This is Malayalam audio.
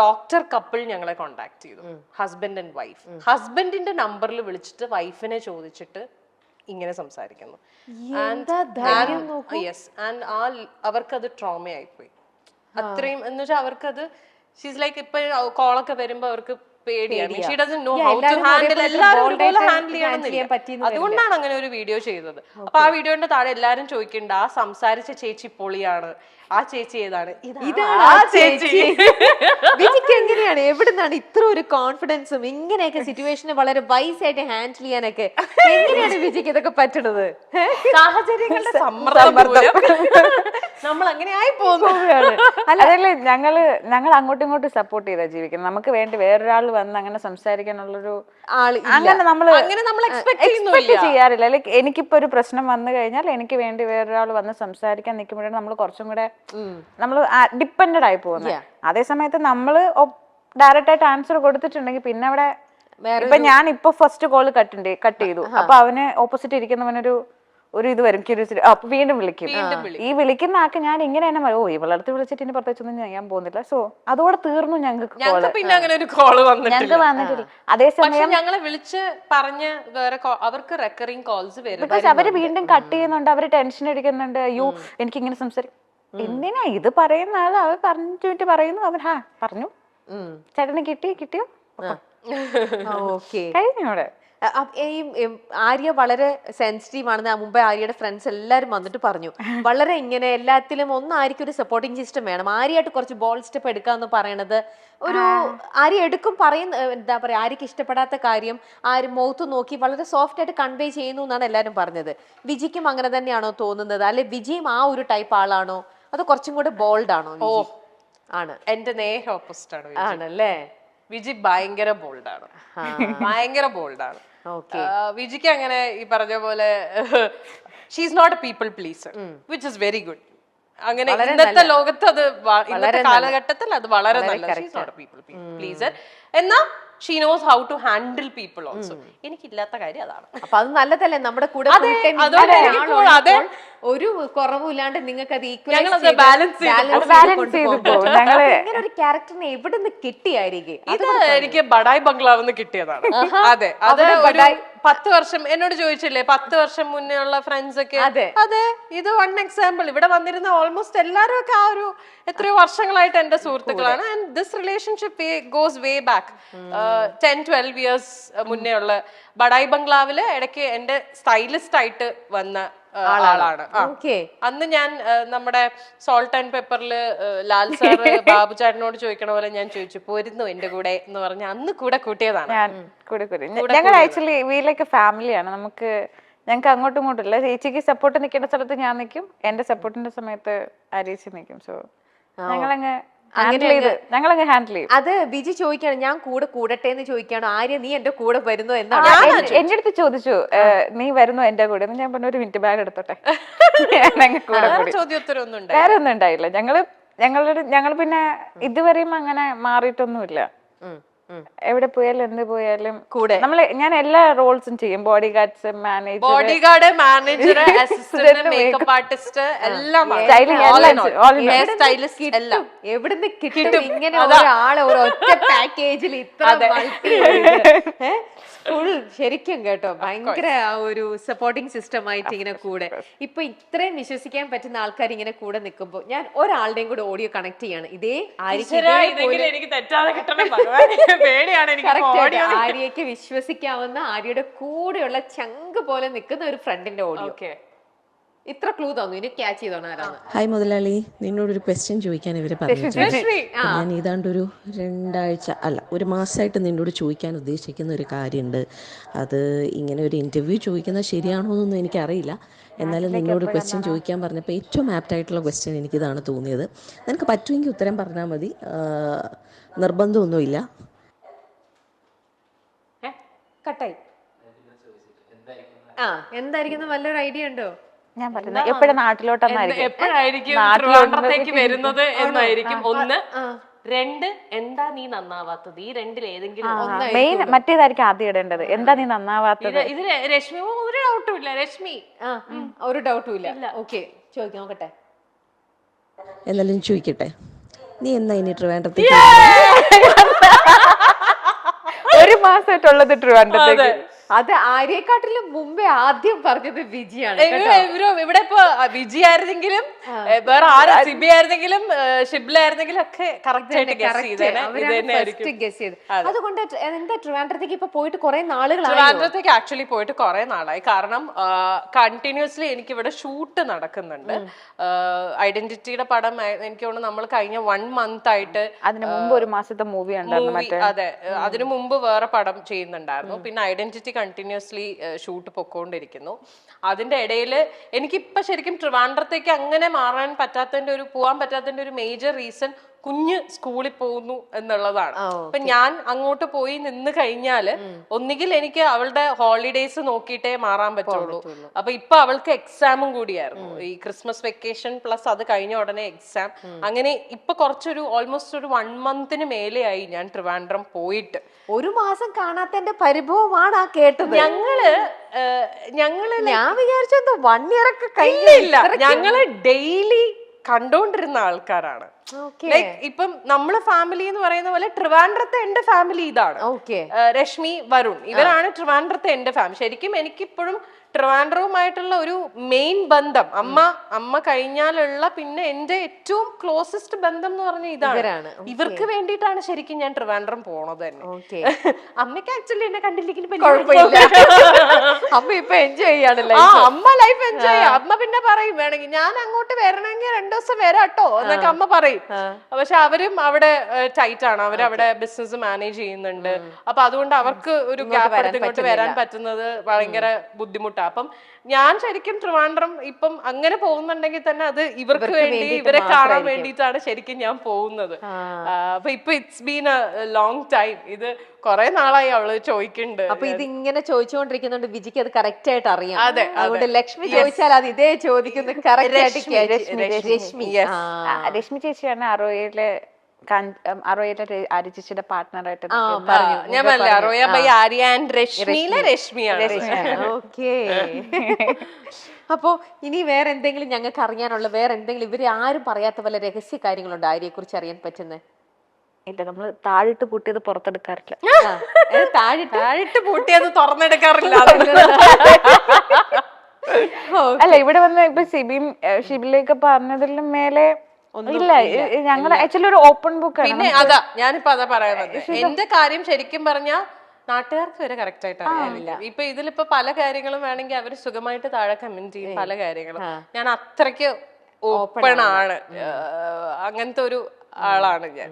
ഡോക്ടർ കപ്പിൾ ഞങ്ങളെ കോണ്ടാക്ട് ചെയ്തു, ഹസ്ബൻഡ് ആൻഡ് വൈഫ്. ഹസ്ബൻഡിന്റെ നമ്പറിൽ വിളിച്ചിട്ട് വൈഫിനെ ചോദിച്ചിട്ട് ഇങ്ങനെ സംസാരിക്കുന്നു. യെസ്, ആൻഡ് അവർക്കത് ട്രോമ ആയിപ്പോയി. അത്രയും എന്ന് വെച്ചാൽ അവർക്കത് ഷീസ് ലൈക്ക് ഇപ്പൊ കോളൊക്കെ വരുമ്പോ അവർക്ക് പേടിയാണ്. She doesn't know how to handle. എല്ലാവരും ഒരുപോലെ ഹാൻഡിൽ ചെയ്യണമെന്നില്ല. അതുകൊണ്ടാണ് അങ്ങനെ ഒരു വീഡിയോ ചെയ്തത്. അപ്പൊ ആ വീഡിയോന്റെ താഴെ എല്ലാരും ചോദിക്കണ്ട, ആ സംസാരിച്ച ചേച്ചി പൊളിയാണ്, ആ ചേച്ചി ഏതാണ്? ഇതാണ് ആ ചേച്ചി. വിജിക്ക് എങ്ങനെയാണ്, എവിടുന്നാണ് ഇത്ര ഒരു കോൺഫിഡൻസും ഇങ്ങനെയൊക്കെ സിറ്റുവേഷനെ വളരെ വൈസ് ആയിട്ട് ഹാൻഡിൽ ചെയ്യാനൊക്കെ എങ്ങനെയാണ് വിജിക്ക് ഇതൊക്കെ പറ്റണത്? സാഹചര്യങ്ങളുടെ സമ്മർദ്ദം നമ്മൾ അങ്ങനെ ആയി പോകുന്നതാണ്. അതല്ലേ ഞങ്ങൾ അങ്ങോട്ടും ഇങ്ങോട്ടും സപ്പോർട്ട് ചെയ്താ ജീവിക്കുന്നത്. നമുക്ക് വേണ്ടി വേറൊരാൾ വന്ന് അങ്ങനെ സംസാരിക്കാനുള്ളൊരു അങ്ങനെ നമ്മൾ എക്സ്പെക്ട് ചെയ്യാറില്ല. ലൈക്ക് എനിക്കിപ്പോ ഒരു പ്രശ്നം വന്നു കഴിഞ്ഞാൽ എനിക്ക് വേണ്ടി വേറൊരാൾ വന്ന് സംസാരിക്കാൻ നിൽക്കുമ്പോഴാണ് നമ്മൾ കുറച്ചും കൂടെ നമ്മൾ ഡിപ്പെൻഡഡ് ആയി പോകുന്നത്. അതേ സമയത്ത് നമ്മള് ഡയറക്റ്റ് ആയിട്ട് ആൻസർ കൊടുത്തിട്ടുണ്ടെങ്കിൽ പിന്നെ അവിടെ ഇപ്പൊ ഞാൻ ഇപ്പൊ ഫസ്റ്റ് കോള് കട്ട് ചെയ്തു, അപ്പൊ അവന് ഓപ്പോസിറ്റ് ഇരിക്കുന്നവനൊരു ഇത് വരും, ക്യൂരിയോസിറ്റി. അപ്പൊ വീണ്ടും വിളിക്കും. ഈ വിളിക്കുന്ന ആൾക്ക് ഞാൻ ഇങ്ങനെ തന്നെ ഇവളടുത്ത് വിളിച്ചിട്ട് ഇനി പ്രത്യേകിച്ചൊന്നും ചെയ്യാൻ പോകുന്നില്ല. സോ അതോടെ തീർന്നു ഞങ്ങൾക്ക്. പിന്നെ അങ്ങനെ ഒരു കോള് ഞങ്ങൾക്ക് വന്നിട്ടില്ല. അതേസമയം ഞങ്ങളെ വിളിച്ച് പറഞ്ഞ് വേറെ അവർക്ക് റെക്കറിംഗ് കോൾസ് വരും. ബിക്കോസ് അവര് വീണ്ടും കട്ട് ചെയ്യുന്നുണ്ട്, അവര് ടെൻഷൻ അടിക്കുന്നുണ്ട്. അയ്യോ എനിക്ക് ഇങ്ങനെ സംസാരിക്കും. എന്തിനാ ഇത് പറയുന്ന ആൾ അവർ പറഞ്ഞിട്ട് പറയുന്നു, അവർ പറഞ്ഞു ചേട്ടന് കിട്ടിയോ കഴിഞ്ഞോടെ. ആര്യ വളരെ സെൻസിറ്റീവ് ആണെന്ന് മുമ്പേ ആര്യയുടെ ഫ്രണ്ട്സ് എല്ലാരും വന്നിട്ട് പറഞ്ഞു. വളരെ ഇങ്ങനെ എല്ലാത്തിലും ആര്യക്ക് ഒരു സപ്പോർട്ടിങ് സിസ്റ്റം വേണം. ആര്യയായിട്ട് കുറച്ച് ബോൾ സ്റ്റെപ്പ് എടുക്കാന്ന് പറയണത് ഒരു ആര്യ എടുക്കും. പറയുന്ന എന്താ പറയാ, ആര്യക്ക് ഇഷ്ടപ്പെടാത്ത കാര്യം ആര് മുഖത്ത് നോക്കി വളരെ സോഫ്റ്റ് ആയിട്ട് കൺവേ ചെയ്യുന്നു എന്നാണ് എല്ലാരും പറഞ്ഞത്. വിജിക്കും അങ്ങനെ തന്നെയാണോ തോന്നുന്നത്? അല്ലെ വിജിയും ആ ഒരു ടൈപ്പ് ആളാണോ, അതോ കുറച്ചും കൂടെ ബോൾഡ് ആണോ? ആണ്. എന്റെ നേരെ ഓപ്പോസിറ്റ് ആണ്. ആണല്ലേ? വിജി ഭയങ്കര ബോൾഡാണ്, ഭയങ്കര ബോൾഡാണ്. വിജിക്ക് അങ്ങനെ ഈ പറഞ്ഞ പോലെ she's not a people pleaser, which is very good. അങ്ങനെ ഇന്നത്തെ ലോകത്ത് അത് ഇന്നത്തെ കാലഘട്ടത്തിൽ അത് വളരെ നല്ല. She's not a people pleaser. എന്നാ she knows how to handle people also. എനിക്കില്ലാത്ത കാര്യം അതാണ്. അപ്പൊ അത് നല്ലതല്ലേ, നമ്മുടെ കൂടെ ഒരു കുറവില്ലാണ്ട് നിങ്ങൾക്ക് അത് ഈക്വൽ ബാലൻസ് ഇങ്ങനെ ഒരു ക്യാരക്ടറിനെ എവിടെ നിന്ന് കിട്ടിയായിരിക്കും? ഇത് എനിക്ക് ബഡായ് ബംഗ്ലാവ് കിട്ടിയതാണ്. അതെ, അത് 10 വർഷം എന്നോട് ചോദിച്ചില്ലേ, 10 വർഷം മുന്നേ ഉള്ള ഫ്രണ്ട്സ് ഒക്കെ. അതെ, ഇത് വൺ എക്സാമ്പിൾ. ഇവിടെ വന്നിരുന്ന ഓൾമോസ്റ്റ് എല്ലാവരും ഒക്കെ ആ ഒരു എത്രയോ വർഷങ്ങളായിട്ട് എന്റെ സുഹൃത്തുക്കളാണ്. And this relationship goes way back 10-12 years മുന്നേ ഉള്ള. ബഡായ് ബംഗ്ലാവില് ഇടയ്ക്ക് എന്റെ സ്റ്റൈലിസ്റ്റ് ആയിട്ട് വന്ന ആളാണ്. അന്ന് ഞാൻ നമ്മുടെ സോൾട്ട് ആൻഡ് പെപ്പറില് ലാൽ സാറ് ബാബു ചേട്ടനോട് ചോദിക്കണ പോലെ ഞാൻ ചോദിച്ചു, പോരുന്നു എന്റെ കൂടെ എന്ന് പറഞ്ഞ അന്ന് കൂടെ കൂട്ടിയതാണ്. ഞങ്ങൾ ആക്ച്വലി വീട്ടിലേക്ക് ഫാമിലിയാണ്. ഞങ്ങൾക്ക് അങ്ങോട്ടും ഇങ്ങോട്ടും ഇല്ല. ചേച്ചിക്ക് സപ്പോർട്ട് നിൽക്കേണ്ട സ്ഥലത്ത് ഞാൻ നിൽക്കും, എന്റെ സപ്പോർട്ടിന്റെ സമയത്ത് ആര്യേച്ചി നിൽക്കും. സോ ഞങ്ങളങ്ങ് ഹാൻഡിൽ ചെയ്യും. അത് ബിജി ചോദിക്കാണ്, ഞാൻ കൂടട്ടെ എന്ന് ചോദിക്കാണ്. ആര്യ നീ എന്റെ കൂടെ വരുന്നോ എന്നാണ് എന്റെ അടുത്ത് ചോദിച്ചു, നീ വരുന്നോ എന്റെ കൂടെ? ഞാൻ പറഞ്ഞു ഒരു മിനിറ്റ് ബാഗ് എടുത്തോട്ടെ. വേറെ ഒന്നും ഉണ്ടായില്ല. ഞങ്ങൾ പിന്നെ ഇതുവരെയും അങ്ങനെ മാറിയിട്ടൊന്നുമില്ല. എവിടെ പോയാലും എന്ത് പോയാലും കൂടെ ഞാൻ എല്ലാ റോൾസും ചെയ്യും. Body guard, manager, assistant, makeup artist എല്ലാം. എവിടുന്ന് കിട്ടും ഇങ്ങനെ ഒരാളെ ഒരു ഒറ്റ പാക്കേജിൽ ഇത്ര ഫുൾ? ശരിക്കും കേട്ടോ, ഭയങ്കര ഒരു സപ്പോർട്ടിങ് സിസ്റ്റം ആയിട്ട് ഇങ്ങനെ കൂടെ. ഇപ്പൊ ഇത്രയും വിശ്വസിക്കാൻ പറ്റുന്ന ആൾക്കാർ ഇങ്ങനെ കൂടെ നിൽക്കുമ്പോ ഞാൻ ഒരാളുടെയും കൂടെ ഓഡിയോ കണക്ട് ചെയ്യാണ്. ഇതേ ആര്യയ്ക്ക് വിശ്വസിക്കാവുന്ന, ആര്യയുടെ കൂടെയുള്ള ചങ്ക് പോലെ നിൽക്കുന്ന ഒരു ഫ്രണ്ടിന്റെ ഓഡിയോ. ഇത്ര ക്ലൂ തന്നു, ഇനി ക്യാച്ച് ചെയ്തോണം ആരാണ്. ഹായ് മുതലാളി, നിന്നോടൊരു ക്വസ്റ്റ്യൻ ചോദിക്കാൻ ഇവര് പറഞ്ഞിട്ടുണ്ട്. ഞാൻ ഏതാണ്ടൊരു 2 ആഴ്ച അല്ല 1 മാസമായിട്ട് നിന്നോട് ചോദിക്കാൻ ഉദ്ദേശിക്കുന്ന ഒരു കാര്യമുണ്ട്. അത് ഇങ്ങനെ ഒരു ഇന്റർവ്യൂ ചോദിക്കുന്നത് ശരിയാണോ എന്നൊന്നും എനിക്കറിയില്ല. എന്നാലും നിന്നോട് ക്വസ്റ്റ്യൻ ചോദിക്കാൻ പറഞ്ഞപ്പോൾ ഏറ്റവും ആപ്റ്റായിട്ടുള്ള ക്വസ്റ്റ്യൻ എനിക്കിതാണ് തോന്നിയത്. നിനക്ക് പറ്റുമെങ്കിൽ ഉത്തരം പറഞ്ഞാൽ മതി, നിർബന്ധമൊന്നുമില്ല. കട്ടായി. എന്തായിരിക്കും വല്ലൊരു ഐഡിയ ഉണ്ടോ? ഞാൻ പറയുന്നത് എപ്പോഴും നാട്ടിലോട്ടേക്ക് വരുന്നത് എന്നായിരിക്കും. 1, 2 എന്താ നീ നന്നാവാത്തത്? ഈ 2-ൽ ഏതെങ്കിലും മെയിൻ മറ്റേതായിരിക്കും ആദ്യം ഇടേണ്ടത്. എന്താ നീ നന്നാവാത്തത്? ഇത് രശ്മി ഒരു ഡൗട്ടും ഇല്ല. രശ്മി ഒരു ഡൗട്ടും ഇല്ല. ഓക്കെ, ചോദിക്കാം, നോക്കട്ടെ. എന്നാലും ചോദിക്കട്ടെ, നീ എന്നാ ഇനി ട്രിവാൻഡ്രത്തേക്ക് ഒരു മാസമായിട്ടുള്ളത് ട്രിവാൻഡ്രത്തേക്ക്. അത് ആര്യക്കാട്ടിലും മുമ്പേ ആദ്യം പറഞ്ഞത് വിജിയാണ്. ഇവിടെ ഇപ്പൊ വിജി ആയിരുന്നെങ്കിലും വേറെ ആരും സിബി ആയിരുന്നെങ്കിലും ഷിബ്ലായിരുന്നെങ്കിലും ഒക്കെ കറക്റ്റ് ആയിട്ട് ഗസ് ചെയ്തത്. അതുകൊണ്ട് എന്താ ട്രിവാൻഡ്രത്തേക്ക് ഇപ്പൊ പോയിട്ട് കുറെ നാളുകളായി? ട്രിവാൻഡ്രത്തേക്ക് ആക്ച്വലി പോയിട്ട് കുറെ നാളായി. കാരണം കണ്ടിന്യൂസ്ലി എനിക്ക് ഇവിടെ ഷൂട്ട് നടക്കുന്നുണ്ട്. ഐഡന്റിറ്റിയുടെ പടം എനിക്ക് തോന്നുന്നു നമ്മൾ കഴിഞ്ഞ 1 month ആയിട്ട്. അതിന് മുമ്പ് ഒരു മാസത്തെ മൂവി ഉണ്ടായിരുന്നു. അതെ, അതിനു മുമ്പ് വേറെ പടം ചെയ്യുന്നുണ്ടായിരുന്നു. പിന്നെ ഐഡന്റിറ്റി കണ്ടിന്യൂസ്ലി ഷൂട്ട് പൊക്കോണ്ടിരിക്കുന്നു. അതിന്റെ ഇടയിൽ എനിക്കിപ്പൊ ശരിക്കും ട്രിവാൻഡ്രത്തേക്ക് അങ്ങനെ പോവാൻ പറ്റാത്തതിന്റെ ഒരു മേജർ റീസൺ കുഞ്ഞ് സ്കൂളിൽ പോകുന്നു എന്നുള്ളതാണ്. അപ്പൊ ഞാൻ അങ്ങോട്ട് പോയി നിന്ന് കഴിഞ്ഞാല് ഒന്നുകിൽ എനിക്ക് അവളുടെ ഹോളിഡേയ്സ് നോക്കിയിട്ടേ മാറാൻ പറ്റുള്ളൂ. അപ്പൊ ഇപ്പൊ അവൾക്ക് എക്സാമും കൂടിയായിരുന്നു, ഈ ക്രിസ്മസ് വെക്കേഷൻ പ്ലസ് അത് കഴിഞ്ഞ ഉടനെ എക്സാം. അങ്ങനെ ഇപ്പൊ കുറച്ചൊരു ഓൾമോസ്റ്റ് ഒരു 1 month മേലെയായി ഞാൻ ട്രിവാൻഡ്രം പോയിട്ട്. ഒരു മാസം കാണാത്തതിന്റെ പരിഭവമാണ് ആ കേട്ടത്. ഞാൻ വിചാരിച്ചെന്തോ 1 year ഒക്കെ കഴിഞ്ഞില്ല. ഞങ്ങള് ഡെയിലി കണ്ടോണ്ടിരുന്ന ആൾക്കാരാണ്. ഇപ്പം നമ്മള് ഫാമിലി എന്ന് പറയുന്ന പോലെ ട്രിവാൻഡ്രത്തെ എന്റെ ഫാമിലി ഇതാണ്. രശ്മി, വരുൺ, ഇവരാണ് ട്രിവാൻഡ്രത്തെ എന്റെ ഫാമിലി. ശരിക്കും എനിക്കിപ്പോഴും ട്രിവാൻഡ്രവുമായിട്ടുള്ള ഒരു മെയിൻ ബന്ധം അമ്മ കഴിഞ്ഞാലുള്ള പിന്നെ എന്റെ ഏറ്റവും ക്ലോസസ്റ്റ് ബന്ധം എന്ന് പറഞ്ഞ ഇതാണ്. ഇവർക്ക് വേണ്ടിയിട്ടാണ് ശരിക്കും ഞാൻ ട്രിവാൻഡ്രം പോണത് തന്നെ. അമ്മയ്ക്ക് ആക്ച്വലി എന്നെ കണ്ടില്ലെങ്കിൽ അമ്മ ഇപ്പൊ എൻജോയ് ചെയ്യാണല്ലോ. അമ്മ ലൈഫ് എൻജോയ് ചെയ്യാം. അമ്മ പിന്നെ പറയും വേണമെങ്കിൽ ഞാൻ അങ്ങോട്ട് വരണമെങ്കിൽ 2 ദിവസം വരാട്ടോ എന്നൊക്കെ അമ്മ പറയും. പക്ഷെ അവരും അവിടെ ടൈറ്റ് ആണ്, അവരവിടെ ബിസിനസ് മാനേജ് ചെയ്യുന്നുണ്ട്. അപ്പൊ അതുകൊണ്ട് അവർക്ക് ഒരു ഗ്യാപ്പ് എടുത്ത് ഇങ്ങോട്ട് വരാൻ പറ്റുന്നത് ഭയങ്കര ബുദ്ധിമുട്ടാണ്. അപ്പം ഞാൻ ശരിക്കും ട്രിവാൻഡ്രം ഇപ്പം അങ്ങനെ പോകുന്നുണ്ടെങ്കിൽ തന്നെ അത് ഇവർക്ക് വേണ്ടി, ഇവരെ കാണാൻ വേണ്ടിയിട്ടാണ് ശരിക്കും ഞാൻ പോകുന്നത്. അപ്പൊ ഇപ്പൊ it's been A long time. ഇത് കുറെ നാളായി അവള് ചോദിക്കുന്നുണ്ട്. അപ്പൊ ഇത് ഇങ്ങനെ ചോദിച്ചുകൊണ്ടിരിക്കുന്നുണ്ട് വിജിക്ക് അത് കറക്റ്റ് ആയിട്ട് അറിയാം. അതുകൊണ്ട് ലക്ഷ്മി ചോദിച്ചാൽ അത് ഇതേ ചോദിക്കുന്നത് കറക്റ്റ് ആയിട്ട്. രശ്മി ചേച്ചിയാണ് അറോയിലെ ആര്യചേച്ചിയുടെ പാർട്ട്ണറായിട്ട്. ഞാൻ അറോയ ബൈ ആര്യ ആൻഡ് രശ്മിയിലെ രശ്മിയാണ്. അപ്പോ ഇനി വേറെ എന്തെങ്കിലും ഞങ്ങൾക്ക് അറിയാനുള്ള, വേറെ എന്തെങ്കിലും ഇവര് ആരും പറയാത്ത പല രഹസ്യ കാര്യങ്ങളുണ്ട് ആര്യയെ കുറിച്ച് അറിയാൻ പറ്റുന്നത്? ഇല്ല, നമ്മള് താഴിട്ട് പൂട്ടിയത് പുറത്തെടുക്കാറില്ല. താഴിട്ട് പൂട്ടിയത് തുറന്നെടുക്കാറില്ല. അല്ല, ഇവിടെ വന്ന് ഇപ്പൊ ഷിബിലേക്ക് പറഞ്ഞതിലും മേലെ ഇല്ല. ഞങ്ങൾ ആക്ച്വലി ഒരു ഓപ്പൺ ബുക്ക് ആണ്. പിന്നെ ഞാനിപ്പോ അതാ പറയുന്നത്. എന്റെ കാര്യം ശരിക്കും പറഞ്ഞാ നാട്ടുകാർക്ക് വരെ കറക്റ്റ് ആയിട്ട് അറിയാനില്ല. ഇപ്പൊ ഇതിലിപ്പോ പല കാര്യങ്ങളും വേണമെങ്കിൽ അവര് സുഖമായിട്ട് താഴെ കമന്റ് ചെയ്യും പല കാര്യങ്ങളും. ഞാൻ അത്രയ്ക്ക് ഓപ്പൺ ആണ്, അങ്ങനത്തെ ഒരു ആളാണ് ഞാൻ.